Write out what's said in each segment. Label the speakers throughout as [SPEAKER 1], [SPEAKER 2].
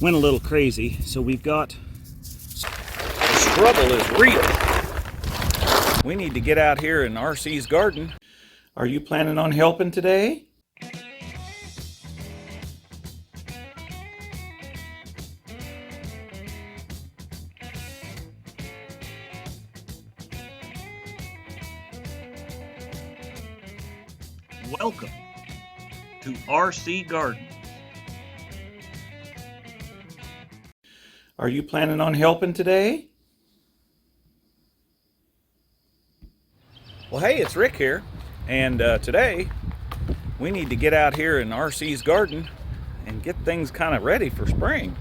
[SPEAKER 1] went a little crazy, so we've got the struggle is real. We need to get out here in RC's garden. Are you planning on helping today? Welcome to RC Garden. Are you planning on helping today? Well, hey, it's Rick here, and today we need to get out here in RC's garden and get things kind of ready for spring.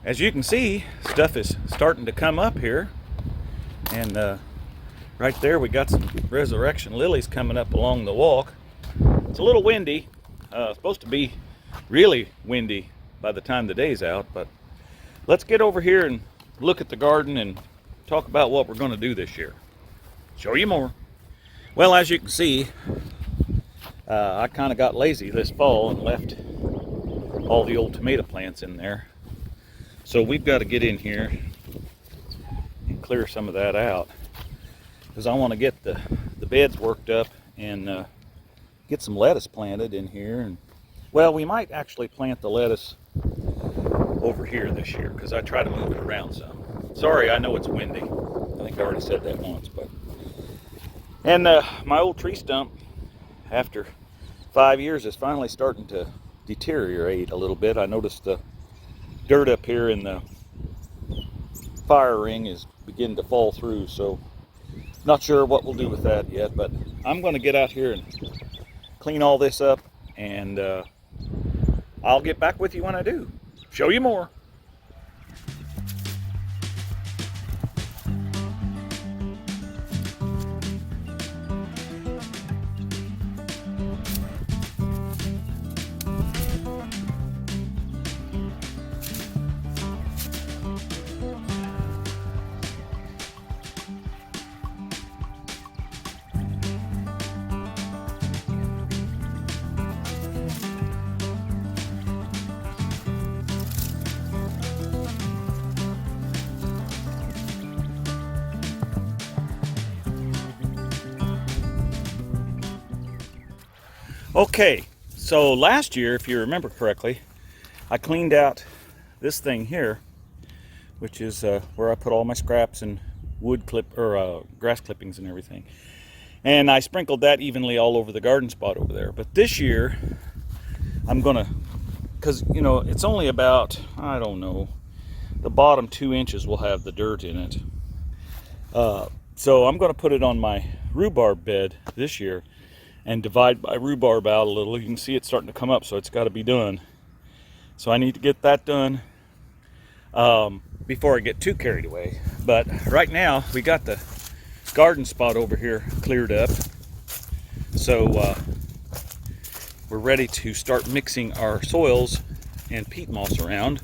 [SPEAKER 1] As you can see, stuff is starting to come up here, and right there we got some resurrection lilies coming up along the walk. It's a little windy. It's supposed to be really windy by the time the day's out, but let's get over here and look at the garden and talk about what we're going to do this year. Show you more. Well, as you can see, I kind of got lazy this fall and left all the old tomato plants in there. So we've got to get in here and clear some of that out, because I want to get the beds worked up and get some lettuce planted in here. And well, we might actually plant the lettuce over here this year, because I try to move it around some. Sorry, I know it's windy. I think I already said that once, but and my old tree stump, after 5 years, is finally starting to deteriorate a little bit. I noticed the dirt up here in the fire ring is beginning to fall through, so not sure what we'll do with that yet, but I'm going to get out here and clean all this up, and I'll get back with you when I do. Show you more. Okay, so last year, if you remember correctly, I cleaned out this thing here, which is where I put all my scraps and grass clippings and everything. And I sprinkled that evenly all over the garden spot over there. But this year, I'm gonna, because you know, it's only about, I don't know, the bottom 2 inches will have the dirt in it. So I'm gonna put it on my rhubarb bed this year and divide my rhubarb out a little. You can see it's starting to come up, so it's got to be done. So I need to get that done before I get too carried away. But right now, we got the garden spot over here cleared up. So we're ready to start mixing our soils and peat moss around.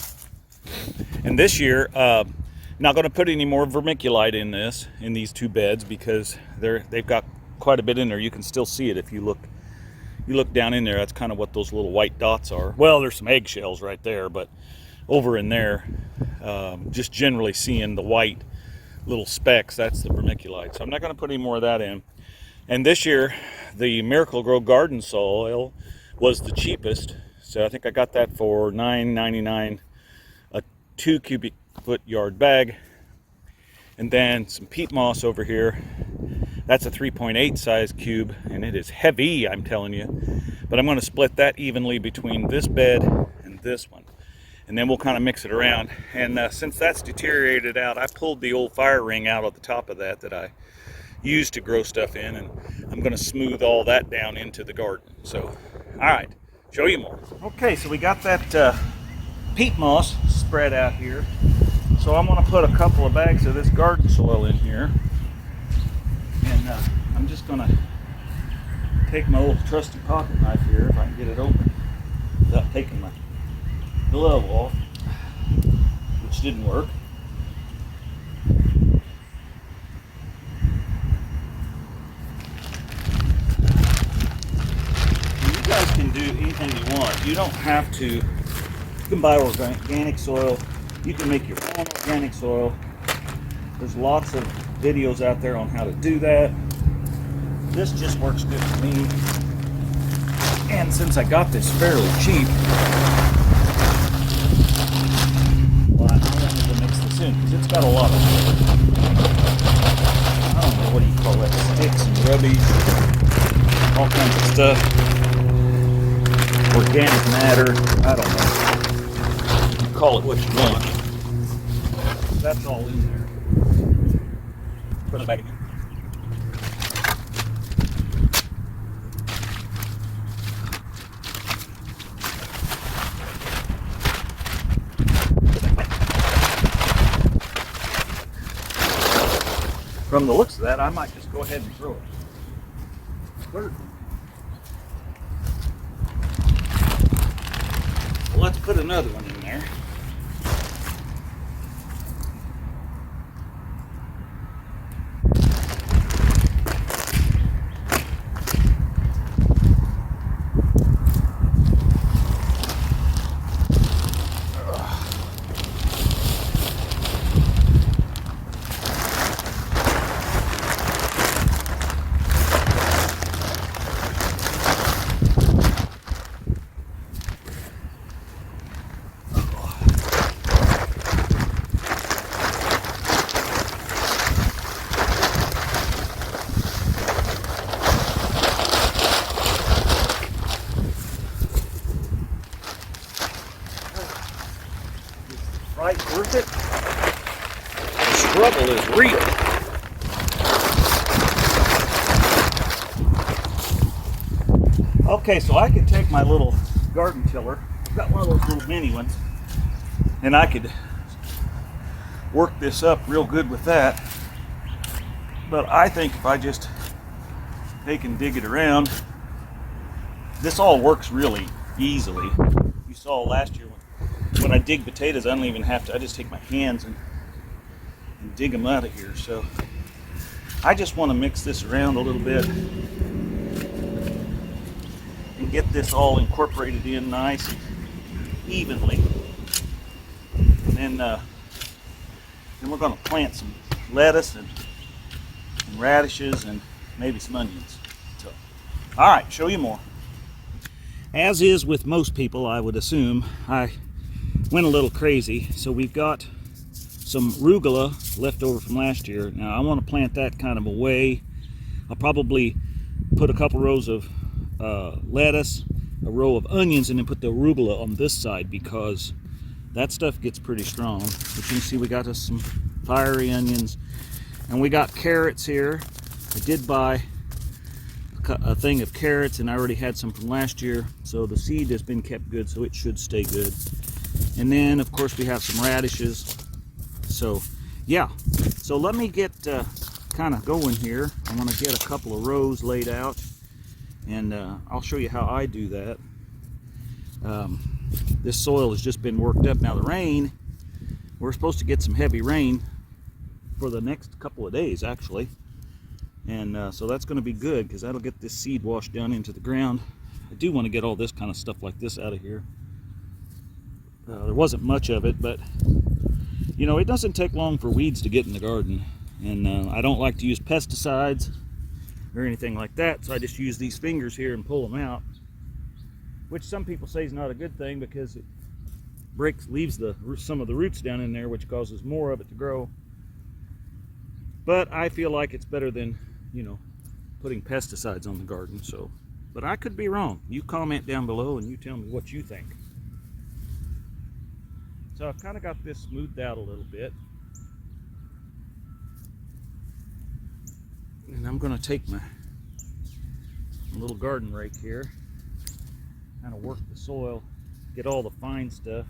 [SPEAKER 1] And this year, not going to put any more vermiculite in these two beds, because they've got quite a bit in there. You can still see it if you look down in there. That's kind of what those little white dots are. Well, there's some eggshells right there, but over in there, just generally seeing the white little specks, that's the vermiculite. So I'm not going to put any more of that in. And this year, the Miracle-Gro garden soil was the cheapest. So I think I got that for $9.99 a 2 cubic foot yard bag. And then some peat moss over here. That's a 3.8 size cube, and it is heavy, I'm telling you. But I'm going to split that evenly between this bed and this one. And then we'll kind of mix it around. And since that's deteriorated out, I pulled the old fire ring out of the top of that I used to grow stuff in, and I'm going to smooth all that down into the garden. So, all right, show you more. Okay, so we got that peat moss spread out here. So I'm going to put a couple of bags of this garden soil in here. And I'm just going to take my old trusty pocket knife here, if I can get it open, without taking my glove off, which didn't work. You guys can do anything you want. You don't have to You can buy organic soil. You can make your own organic soil. There's lots of videos out there on how to do that. This just works good for me. And since I got this fairly cheap, well, I wanted to mix this in because it's got a lot of, I don't know, what do you call that, sticks and rubbish, all kinds of stuff, organic matter, I don't know. You call it what you want. That's all in there. Put it back in. From the looks of that, I might just go ahead and throw it. Well, let's put another one in there. Right, worth it? The struggle is real. Okay, so I could take my little garden tiller, I've got one of those little mini ones, and I could work this up real good with that. But I think if I just take and dig it around, this all works really easily. You saw last year when I dig potatoes, I don't even have to, I just take my hands and dig them out of here. So I just want to mix this around a little bit and get this all incorporated in nice and evenly. And then we're going to plant some lettuce and radishes and maybe some onions. So, all right, show you more. As is with most people, I would assume, I went a little crazy. So we've got some arugula left over from last year. Now I want to plant that kind of away. I'll probably put a couple rows of lettuce, a row of onions, and then put the arugula on this side because that stuff gets pretty strong. But you can see we got us some fiery onions, and we got carrots here. I did buy a thing of carrots, and I already had some from last year, so the seed has been kept good, so it should stay good. And then of course we have some radishes. So yeah, so let me get kind of going here. I'm going to get a couple of rows laid out, and I'll show you how I do that. This soil has just been worked up. Now the rain, we're supposed to get some heavy rain for the next couple of days actually, and so that's going to be good because that'll get this seed washed down into the ground. I do want to get all this kind of stuff like this out of here. There wasn't much of it, but you know, it doesn't take long for weeds to get in the garden, and I don't like to use pesticides or anything like that, so I just use these fingers here and pull them out, which some people say is not a good thing because it leaves some of the roots down in there, which causes more of it to grow. But I feel like it's better than, you know, putting pesticides on the garden. So, but I could be wrong. You comment down below and you tell me what you think. So I've kind of got this smoothed out a little bit. And I'm going to take my little garden rake here, kind of work the soil, get all the fine stuff,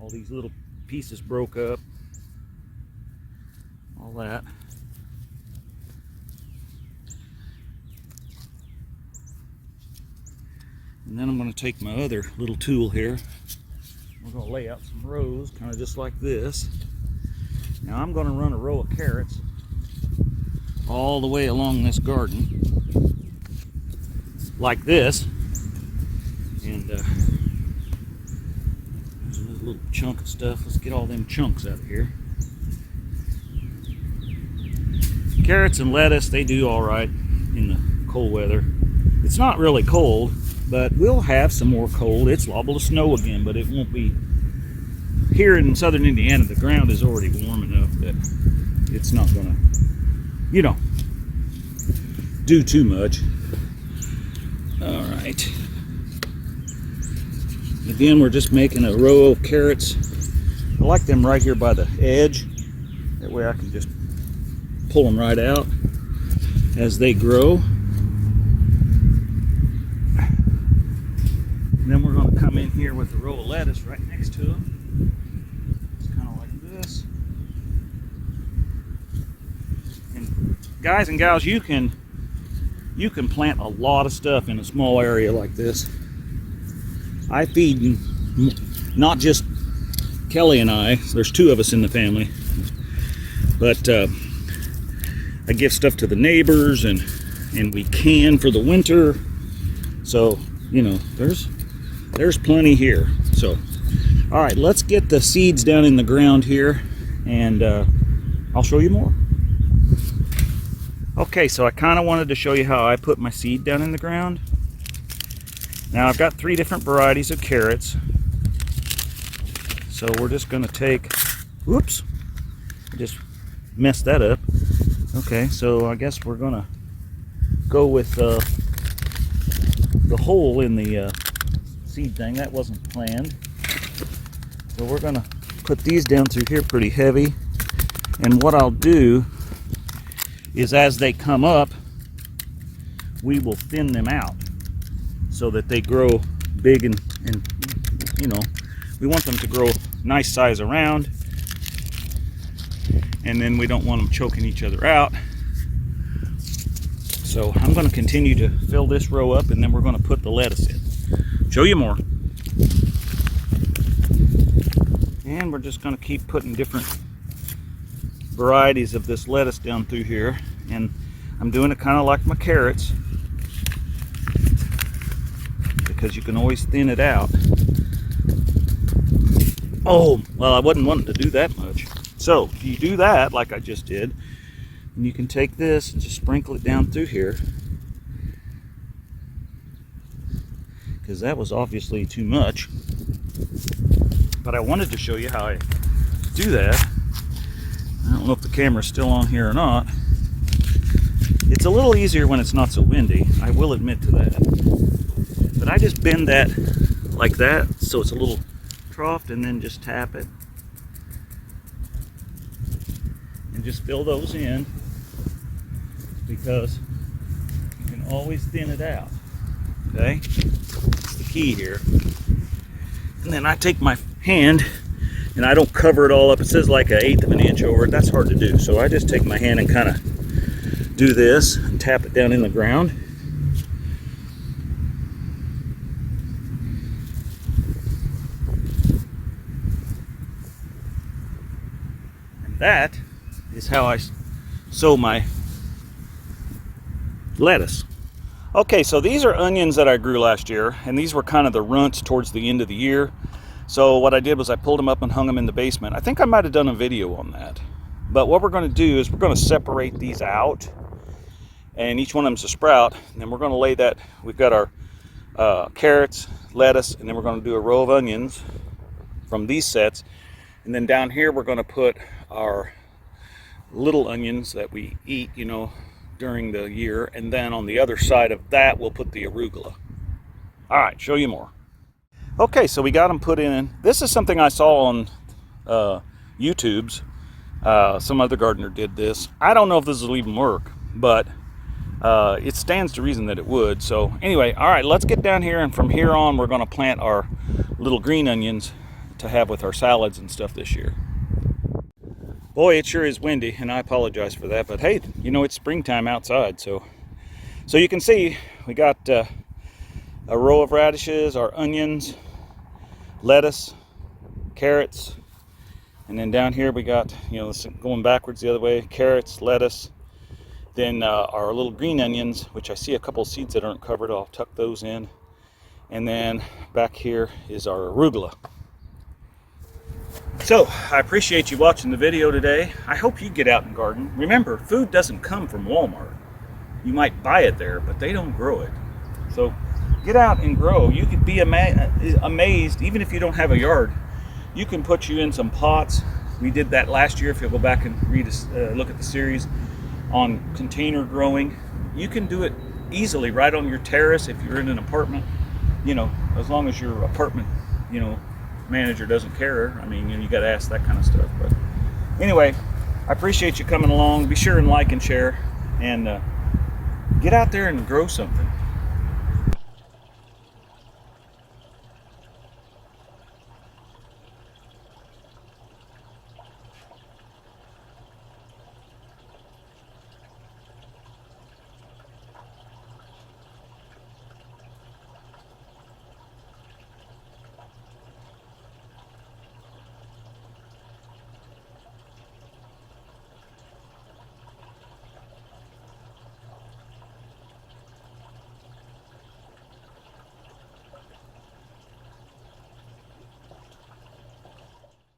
[SPEAKER 1] all these little pieces broke up, all that. And then I'm going to take my other little tool here. We're going to lay out some rows, kind of just like this. Now I'm going to run a row of carrots all the way along this garden, like this. And little chunk of stuff. Let's get all them chunks out of here. Carrots and lettuce, they do all right in the cold weather. It's not really cold, but we'll have some more cold. It's liable to snow again, but it won't be. Here in southern Indiana, the ground is already warm enough that it's not gonna, you know, do too much. All right. Again, we're just making a row of carrots. I like them right here by the edge. That way I can just pull them right out as they grow. And then we're going to come in here with a row of lettuce right next to them. It's kind of like this. And guys and gals, you can plant a lot of stuff in a small area like this. I feed not just Kelly and I, there's two of us in the family, but I give stuff to the neighbors, and we can for the winter. So, you know, there's plenty here. So, all right, let's get the seeds down in the ground here, and I'll show you more. Okay, so I kind of wanted to show you how I put my seed down in the ground. Now I've got 3 different varieties of carrots. So we're just going to take, whoops, I just messed that up. Okay, so I guess we're going to go with the hole in the seed thing. That wasn't planned. So we're going to put these down through here pretty heavy. And what I'll do is as they come up, we will thin them out so that they grow big and you know, we want them to grow nice size around, and then we don't want them choking each other out. So I'm going to continue to fill this row up, and then we're going to put the lettuce in. Show you more. And we're just going to keep putting different varieties of this lettuce down through here, and I'm doing it kind of like my carrots, because you can always thin it out. Oh, well, I wasn't wanting to do that much. So you do that like I just did, and you can take this and just sprinkle it down through here, because that was obviously too much. But I wanted to show you how I do that. I don't know if the camera's still on here or not. It's a little easier when it's not so windy, I will admit to that. But I just bend that like that, so it's a little troughed, and then just tap it. And just fill those in, because you can always thin it out. Okay? That's the key here. And then I take my hand, and I don't cover it all up. It says like 1/8 of an inch over it. That's hard to do. So I just take my hand and kind of do this and tap it down in the ground. And that is how I sow my lettuce. Okay, so these are onions that I grew last year, and these were kind of the runts towards the end of the year. So what I did was I pulled them up and hung them in the basement. I think I might have done a video on that. But what we're going to do is we're going to separate these out, and each one of them's a sprout, and then we're going to lay that. We've got our carrots, lettuce, and then we're going to do a row of onions from these sets. And then down here we're going to put our little onions that we eat, you know, during the year, and then on the other side of that we'll put the arugula. All right, show you more. Okay, so we got them put in. This is something I saw on YouTube's. Some other gardener did this. I don't know if this will even work, but it stands to reason that it would. So anyway, all right, let's get down here, and from here on we're going to plant our little green onions to have with our salads and stuff this year. Boy, it sure is windy, and I apologize for that, but hey, you know, it's springtime outside. So you can see we got a row of radishes, our onions, lettuce, carrots, and then down here we got, you know, going backwards the other way, carrots, lettuce, then our little green onions, which I see a couple of seeds that aren't covered. I'll tuck those in, and then back here is our arugula. So I appreciate you watching the video today. I hope you get out and garden. Remember, food doesn't come from Walmart. You might buy it there, but they don't grow it. So get out and grow. You could be amazed, even if you don't have a yard. You can put you in some pots. We did that last year. If you'll go back and look at the series on container growing, you can do it easily right on your terrace if you're in an apartment. You know, as long as your apartment, you know, manager doesn't care. I mean, you got to ask that kind of stuff. But anyway, I appreciate you coming along. Be sure and like and share, and get out there and grow something.